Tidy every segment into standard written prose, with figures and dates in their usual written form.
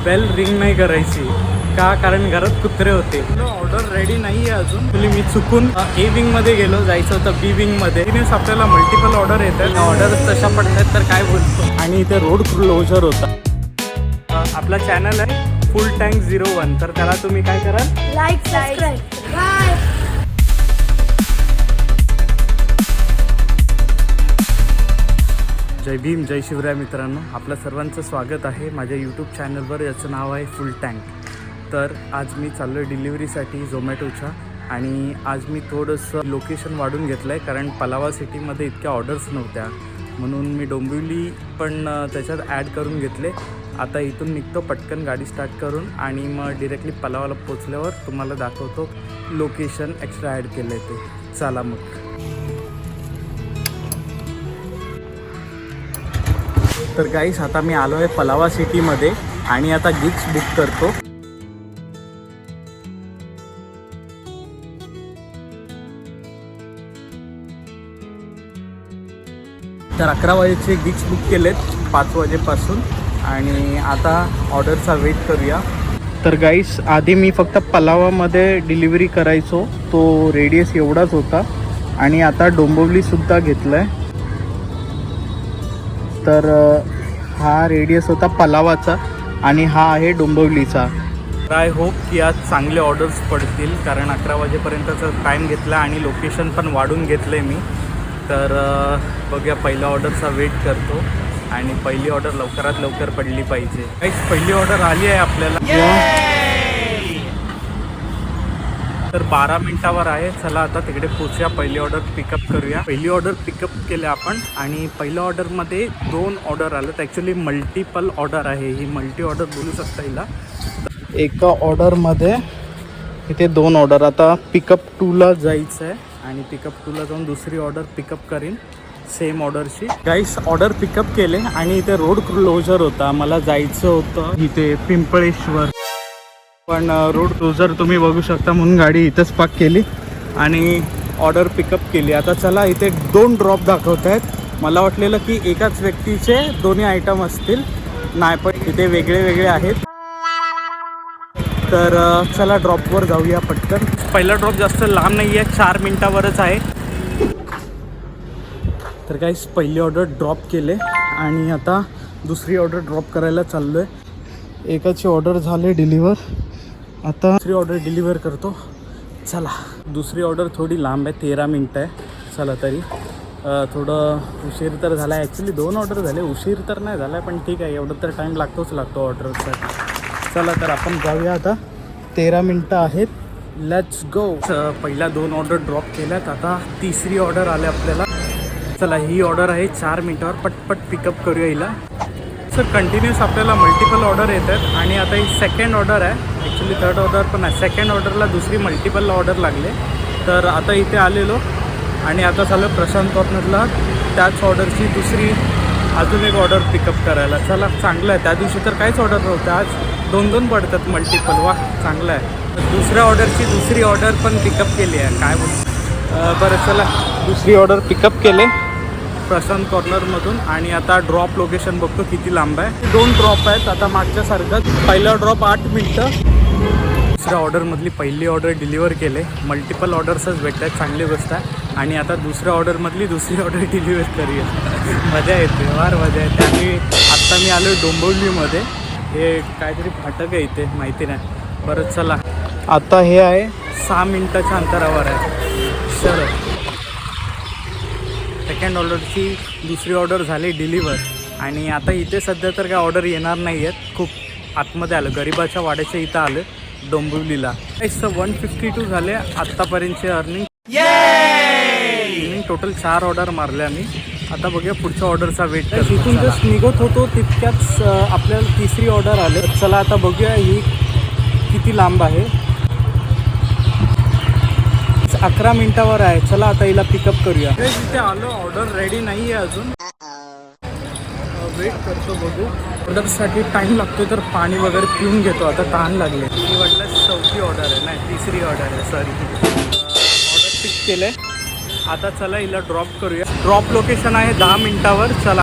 Bell ring नाही करायची का, कारण घरात कुत्रे होते. ऑर्डर रेडी नाही आहे अजून. ॲक्च्युली मी चुकून ए विंगमध्ये गेलो, जायचं होतं बी विंगमध्ये. तिनेच आपल्याला मल्टिपल ऑर्डर येतात, ऑर्डर तशा पडतात तर काय बोलतो. आणि इथे रोड क्लोजर होता. आपला चॅनल आहे फुल टँक 01, तर त्याला तुम्ही काय कराल, लाईक सबस्क्राईब. बाय. जय भीम, जय शिवराय मित्रांनो. आपल्या सर्वांचं स्वागत आहे माझ्या यूट्यूब चॅनलवर. याचं नाव आहे फुल टँक. तर आज मी चाललो आहे डिलिव्हरीसाठी झोमॅटोच्या. आणि आज मी थोडंसं लोकेशन वाढून घेतलं आहे, कारण पलावा सिटीमध्ये इतक्या ऑर्डर्स नव्हत्या, म्हणून मी डोंबिवली पण त्याच्यात ॲड करून घेतले. आता इथून निघतो पटकन गाडी स्टार्ट करून, आणि मग डिरेक्टली पलावाला पोचल्यावर तुम्हाला दाखवतो लोकेशन एक्स्ट्रा ॲड केलं आहे ते. चला मग. तर गाईस, आता मी आलो आहे पलावा सिटीमध्ये आणि आता गिग्स बुक करतो. तर 11 वाजेचे गिग्स बुक केलेत 5 वाजेपासून, आणि आता ऑर्डरचा वेट करूया. तर गाईस, आधी मी फक्त पलावामध्ये डिलिव्हरी करायचो, तो रेडियस एवढाच होता, आणि आता डोंबिवलीसुद्धा घेतलं आहे. तर हा रेडियस होता पलावाचा आणि हा आहे डोंबिवलीचा. आय होप की आज चांगले ऑर्डर्स पडतील, कारण 11 वाजेपर्यंतचा टाईम घेतला आणि लोकेशन पण वाढून घेतलं आहे मी. तर बघूया, पहिल्या ऑर्डरचा वेट करतो, आणि पहिली ऑर्डर लवकरात लवकर पडली पाहिजे. पहिली ऑर्डर आली आहे आपल्याला. तर 12 मिनिटावर आहे. चला आता तिकडे पोचूया, पहिली ऑर्डर पिकअप करूया. पहिली ऑर्डर पिकअप केले आपण, आणि पहिल्या ऑर्डरमध्ये 2 ऑर्डर आलेत. ॲक्च्युली मल्टिपल ऑर्डर आहे ही, मल्टी ऑर्डर बोलू शकता हिला. एका ऑर्डरमध्ये इथे 2 ऑर्डर. आता पिकअप 2ला जायचं आहे, आणि पिकअप 2ला जाऊन दुसरी ऑर्डर पिकअप करीन सेम ऑर्डरची. गाईस, ऑर्डर पिकअप केले, आणि इथे रोड क्लोजर होता. मला जायचं होतं इथे पिंपळेश्वर, पण रोड क्लोजर तुम्ही बघू शकता, म्हणून गाडी इथंच पार्क केली आणि ऑर्डर पिकअप केली. आता चला, इथे 2 ड्रॉप दाखवत आहेत. मला वाटलेलं की एकाच व्यक्तीचे दोन्ही आयटम असतील, नाही, पण इथे वेगळे वेगळे आहेत. तर चला ड्रॉपवर जाऊया पटकन. पहिला ड्रॉप जास्त लांब नाही आहे, 4 मिनिटावरच आहे. तर गाईस, पहिली ऑर्डर ड्रॉप केले, आणि आता दुसरी ऑर्डर ड्रॉप करायला चाललो आहे. एकाची ऑर्डर झाले डिलिव्हर, आता दुसरी ऑर्डर डिलिव्हर करतो. चला, दुसरी ऑर्डर थोडी लांब आहे, 13 मिनटं आहे. चला, तरी थोडं उशीर तर झाला आहे. ॲक्च्युली 2 ऑर्डर झाले, उशीर तर नाही झाला आहे, पण ठीक आहे, एवढं तर टाईम लागतो ऑर्डरसाठी. चला, तर आपण जाऊया आता. 13 मिनटं आहेत, लेट्स गो. पहिल्या 2 ऑर्डर ड्रॉप केल्यात, आता तिसरी ऑर्डर आले आपल्याला. चला, ही ऑर्डर आहे 4 मिनटावर, पटपट पिकअप करूया हिला. सर, कंटिन्यूस आपल्याला मल्टिपल ऑर्डर येतात, आणि आता ही सेकंड ऑर्डर आहे. ॲक्च्युली थर्ड ऑर्डर पण आहे. सेकंड ऑर्डरला दुसरी मल्टिपल ऑर्डर लागले. तर आता इथे आलेलो, आणि आता चालू प्रशांत कॉर्नरला त्याच ऑर्डरची दुसरी अजून एक ऑर्डर पिकअप करायला. चला, चांगलं आहे. त्या दिवशी तर काहीच ऑर्डर नव्हतं, आज 2-2 पडतात मल्टिपल. वा, चांगलं आहे. तर दुसऱ्या ऑर्डरची दुसरी ऑर्डर पण पिकअप केली आहे. काय बोलतो. बरं, चला, दुसरी ऑर्डर पिकअप केले प्रशांत कॉर्नरमधून, आणि आता ड्रॉप लोकेशन बघतो किती लांब आहे. 2 ड्रॉप आहेत आता मागच्यासारखंच. पहिला ड्रॉप 8 मिनटं. दुसऱ्या ऑर्डरमधली पहिली ऑर्डर डिलिव्हर केले. मल्टिपल ऑर्डर्सच भेटतात, चांगली गोष्ट आहे. आणि आता दुसऱ्या ऑर्डरमधली दुसरी ऑर्डर डिलिव्हर करूया. मजा येते, फार मजा येते. आणि आत्ता मी आलो डोंबिवलीमध्ये. हे काहीतरी फाटक आहे इथे, माहिती नाही. बरं, चला, आता हे आहे 6 मिनटाच्या अंतरावर आहे. चलो, सेकंड ऑर्डरची दुसरी ऑर्डर झाली डिलिव्हर, आणि आता इथे सध्या तर काय ऑर्डर येणार नाही आहेत. खूप आतमध्ये आलं, गरिबाच्या वाड्याच्या इथं आलं डोंबिवलीला. 152 झाले आत्तापर्यंतचे अर्निंग. टोटल 4 ऑर्डर मारल्या मी. आता बघूया पुढच्या ऑर्डरचा वेट. इथून जस्ट निघत होतो तितक्याच आपल्याला तिसरी ऑर्डर आले. चला, आता बघूया ही किती लांब आहे. 11 मिनिटावर आहे. चला, आता हिला पिकअप करूया. इथे आलो, ऑर्डर रेडी नाही आहे अजून, वेट करतो, बघू. ऑर्डरसाठी टाईम लागतो, तर पाणी वगैरे पिऊन घेतो. आता तहान लागले. मी वाटलं 4थी ऑर्डर आहे, नाही 3री ऑर्डर आहे, सॉरी. ऑर्डर पिक केलं आहे. आता चला, हिला ड्रॉप करूया. ड्रॉप लोकेशन आहे 10 मिनिटावर. चला,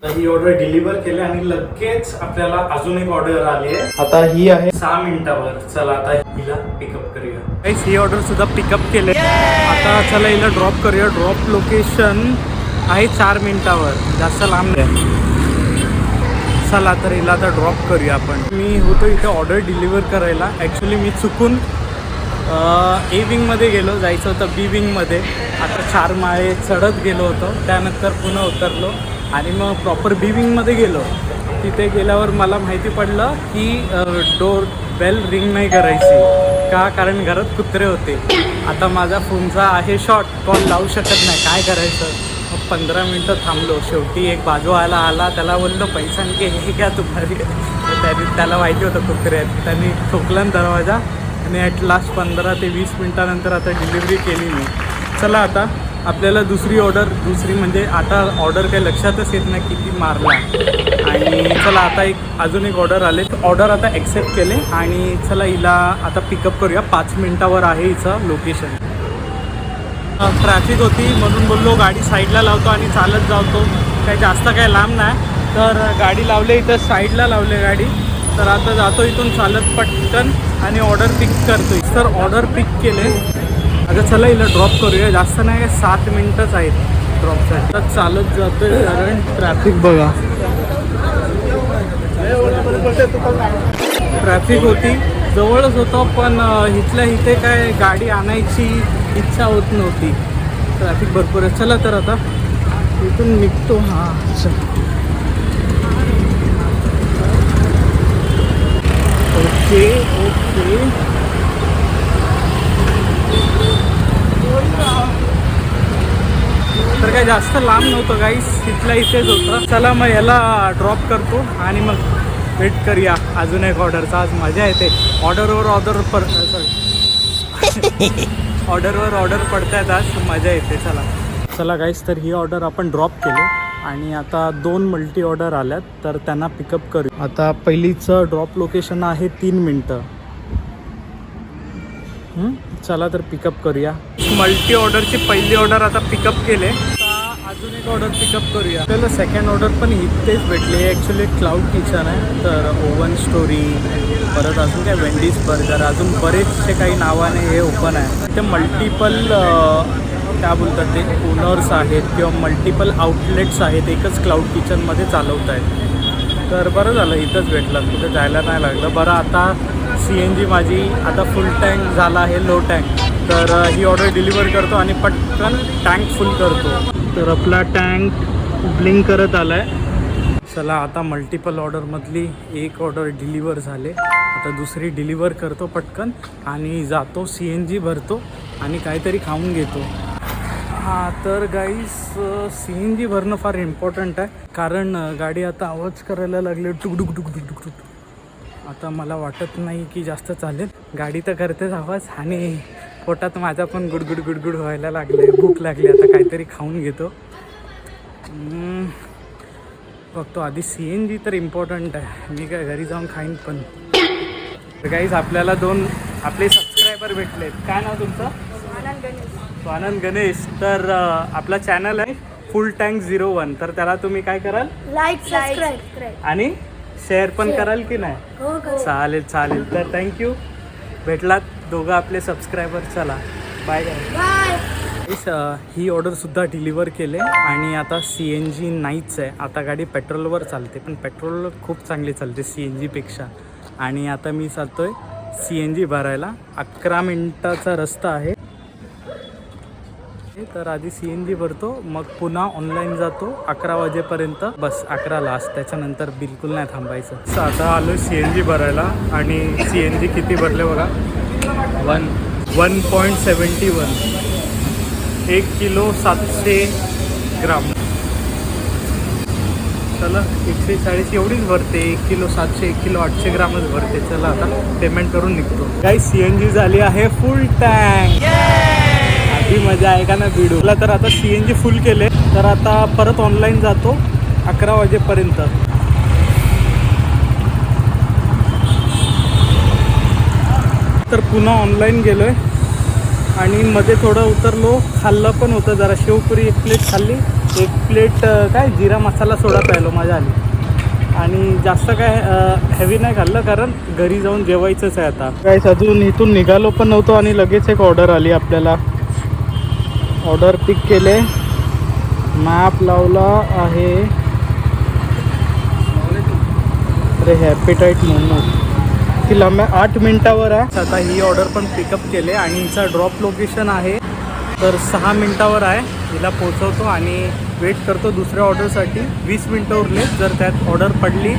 तर ही ऑर्डर डिलिव्हर केली आणि लगेच आपल्याला अजून एक ऑर्डर आली आहे. आता ही आहे 6 मिनिटावर. चला आता हिला पिकअप करूया. गाईस ही ऑर्डर सुद्धा पिकअप केले. आता चला हिला ड्रॉप करूया. ड्रॉप लोकेशन आहे 4 मिनिटावर, जास्त लांब नाही. चला तर हिला आता ड्रॉप करूया आपण. मी होतो इथे ऑर्डर डिलिव्हर करायला. ॲक्च्युली मी चुकून ए विंगमध्ये गेलो, जायचं होतं बी विंगमध्ये. आता 4 माळे चढत गेलो होतो, त्यानंतर पुन्हा उतरलो आणि मग प्रॉपर बी विंगमध्ये गेलो. तिथे गेल्यावर मला माहिती पडलं की डोर बेल रिंग नाही करायची का, कारण घरात कुत्रे होते. आता माझा फोनचा आहे शॉर्ट, कॉल लावू शकत नाही, काय करायचं. मग 15 मिनटं थांबलो. शेवटी एक बाजूवाला आला, त्याला बोललो पैसा की हे घ्या तुम्हाला. त्याला माहिती होतं कुत्रे आहेत, त्यांनी ठोकला दरवाजा आणि ॲट लास्ट 15 ते 20 मिनटानंतर आता डिलिव्हरी केली मी. चला आता आपल्याला दुसरी म्हणजे आता ऑर्डर काही लक्षातच येत नाही किती मारला. आणि चला आता अजून एक ऑर्डर आले. ऑर्डर आता ॲक्सेप्ट केले आणि चला हिला आता पिकअप करूया. 5 मिनटावर आहे हिचं लोकेशन. ट्रॅफिक होती म्हणून बोललो गाडी साईडला लावतो आणि चालत जातो, काही जास्त काही लांब नाही. तर गाडी लावले इथं, साईडला लावले गाडी. तर आता जातो इथून चालत पटकन आणि ऑर्डर पिक करतो. तर ऑर्डर पिक केले. आता चला हिला ड्रॉप करूया. जास्त नाही, 7 मिनटंच आहेत ड्रॉपसाठी. तर चालत जातो आहे कारण ट्रॅफिक बघा. ट्रॅफिक होती, जवळच होतं, पण इथल्या इथे काय गाडी आणायची इच्छा होत नव्हती. ट्रॅफिक भरपूर आहे. चला तर आता इथून निघतो. हां ओके. तर काय जास्त लांब नव्हतं गाईस, इथल्या इथेच होतं. चला मग याला ड्रॉप करतो आणि मग वेट करूया अजून एक ऑर्डरचा. आज मजा येते. ऑर्डरवर ऑर्डर पडतायत आज, मजा येते. चला गाईस, तर ही ऑर्डर आपण ड्रॉप केली आणि आता 2 मल्टी ऑर्डर आल्यात, तर त्यांना पिकअप करू. आता पहिलीचं ड्रॉप लोकेशन आहे 3 मिनटं. चला तर पिकअप करूया. मल्टी ऑर्डरची पहिली ऑर्डर आता पिकअप केले. आता अजून एक ऑर्डर पिकअप करूया. आपल्याला सेकंड ऑर्डर पण इथेच भेटली. ॲक्च्युली क्लाउड किचन आहे, तर ओव्हन स्टोरी, परत अजून काय वेंडीज बर्गर, अजून बरेचसे काही नावाने हे ओपन आहे. ते मल्टिपल काय बोलतात ते ओनर्स आहेत किंवा मल्टिपल आउटलेट्स आहेत, एकच क्लाउड किचनमध्ये चालवत आहेत. तर बरं झालं इथंच भेटलं, कुठे जायला नाही लागलं. बरं आता CNG माझी आता फुल टँक झाला आहे, लो टँक. तर ही ऑर्डर डिलिव्हर करतो आणि पटकन टँक फुल करतो. तर आपला टँक ब्लिंक करत आला आहे. चला आता मल्टिपल ऑर्डरमधली एक ऑर्डर डिलिव्हर झाले. आता दुसरी डिलिव्हर करतो पटकन आणि जातो, CNG भरतो आणि काहीतरी खाऊन घेतो. हां तर गाईस, CNG भरणं फार इम्पॉर्टंट आहे, कारण गाडी आता आवाज करायला लागली टुकडुक टुकडुक टुकडुक. आता मला वाटत नाही की जास्त चालेल. गाडी तर करतेच आवाज आणि पोटात माझा पण गुडगुड व्हायला लागले. भूक लागली, आता काहीतरी खाऊन घेतो. बघतो आधी. CNG तर इम्पॉर्टंट आहे, मी काय घरी जाऊन खाईन पण. तर गाईस आपल्याला 2 आपले सबस्क्रायबर भेटलेत. काय नाव तुमचं? स्वानंद गणेश. तर आपला चॅनल आहे फुल टँक 01. तर त्याला तुम्ही काय कराल? लाईक सबस्क्राईब आणि शेअर पण कराल की नाही? हो. चालेल. तर थँक्यू, भेटलात दोघं आपले सबस्क्रायबर. चला बाय. ही ऑर्डरसुद्धा डिलिव्हर केले आणि आता CNG नाहीच आहे. आता गाडी पेट्रोलवर चालते, पण पेट्रोल खूप चांगली चालते CNGपेक्षा. आणि आता मी चालतो आहे CNG भरायला. 11 मिनटाचा रस्ता आहे. तर आधी CNG भरतो, मग पुन्हा ऑनलाईन जातो 11 वाजेपर्यंत, बस 11 लास्ट. त्याच्यानंतर बिलकुल नाही थांबायचं. आता आलो CNG भरायला आणि CNG किती भरले बघा, 1.71, 1 किलो 700 ग्राम. चला 140 एवढीच भरते. 1 किलो 700, 1 किलो 800 ग्रामच भरते. चला आता पेमेंट करून निघतो. काही CNG झाली आहे फुल टँक. ही मजा आहे का ना व्हिडिओला. तर आता CNG फुल केले, तर आता परत ऑनलाईन जातो 11 वाजेपर्यंत. तर पुन्हा ऑनलाईन गेलो आहे आणि मध्ये थोडं उतरलो, खाल्लं पण होतं जरा. शेवपुरी 1 प्लेट खाल्ली एक प्लेट काय जिरा मसाला सोडा प्यायलो मजा आली. आणि जास्त काय हेवी नाही खाल्लं कारण घरी जाऊन जेवायचंच आहे आता. काय अजून इथून निघालो पण नव्हतो आणि लगेच एक ऑर्डर आली आपल्याला. ऑर्डर पिक केले, मॅप लावला आहे. अरे हॅपीटाईट मोमो ती 8 मिनटावर आहे. आता ही ऑर्डर पण पिकअप केले आणि हिचा ड्रॉप लोकेशन आहे तर 6 मिनटावर आहे. हिला पोचवतो आणि वेट करतो दुसऱ्या ऑर्डरसाठी. 20 मिनटं उरले, जर त्यात ऑर्डर पडली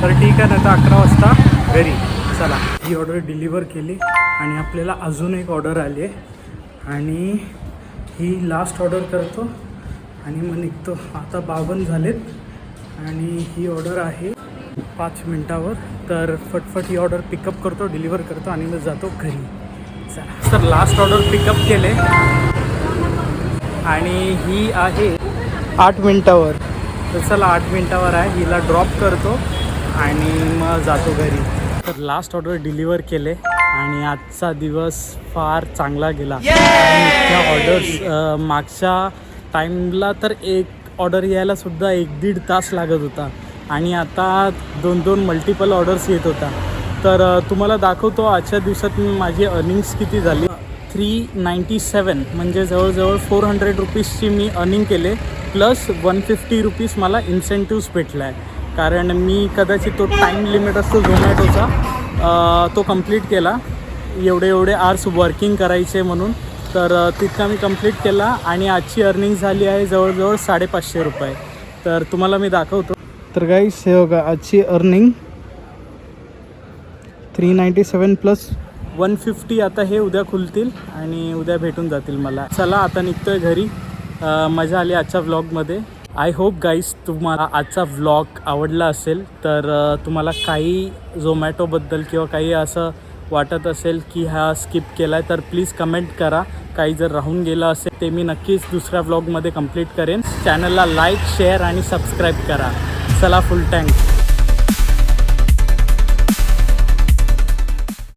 तर ठीक आहे, नाही तर 11 वाजता घरी. चला, ही ऑर्डर डिलिव्हर केली आणि आपल्याला अजून एक ऑर्डर आली आहे आणि ही लास्ट ऑर्डर करतो आणि मग निघतो. आता 52 झालेत आणि ही ऑर्डर आहे 5 मिनटावर. तर फटफट ही ऑर्डर पिकअप करतो, डिलिव्हर करतो आणि मग जातो घरी. चला, तर लास्ट ऑर्डर पिकअप केले आणि ही आहे 8 मिनटावर. तर चला 8 मिनटावर आहे, हिला ड्रॉप करतो आणि मग जातो घरी. तर लास्ट ऑर्डर डिलिव्हर केले आणि आजचा दिवस फार चांगला गेला. त्या ऑर्डर्स मागच्या टाईमला तर एक ऑर्डर यायला सुद्धा 1-1.5 तास लागत होता आणि आता 2-2 मल्टिपल ऑर्डर्स येत होता. तर तुम्हाला दाखवतो आजच्या दिवसात माझी अर्निंग्स किती झाली. 397 म्हणजे जवळजवळ 400 रुपीजची मी अर्निंग केले, प्लस 150 रुपीज मला इन्सेंटिव्स भेटला आहे. कारण मी कदाचित तो टाईम लिमिट असतो झोमॅटोचा तो कंप्लीट केला. एवढे आर्स वर्किंग करायचे म्हणून, तर तितका मी कंप्लीट केला आणि आजची अर्निंग झाली आहे जवळजवळ 550 रुपये. तर तुम्हाला मी दाखवतो. तर गाईस हे बघा आजची अर्निंग 397 प्लस 150. आता हे उद्या खुलतील आणि उद्या भेटून जातील मला. चला आता निघतोय घरी. मजा आली आजच्या व्लॉगमध्ये. आय होप गाईस तुम्हाला आजचा व्लॉग आवडला असेल. तर तुम्हाला काही झोमॅटोबद्दल किंवा काही असं वाटत असेल की हा स्किप केला आहे तर प्लीज कमेंट करा. काही जर राहून गेलं असेल ते मी नक्कीच दुसऱ्या व्लॉगमध्ये कंप्लीट करेन. चॅनलला लाईक, शेअर आणि सबस्क्राईब करा. चला फुल टँक.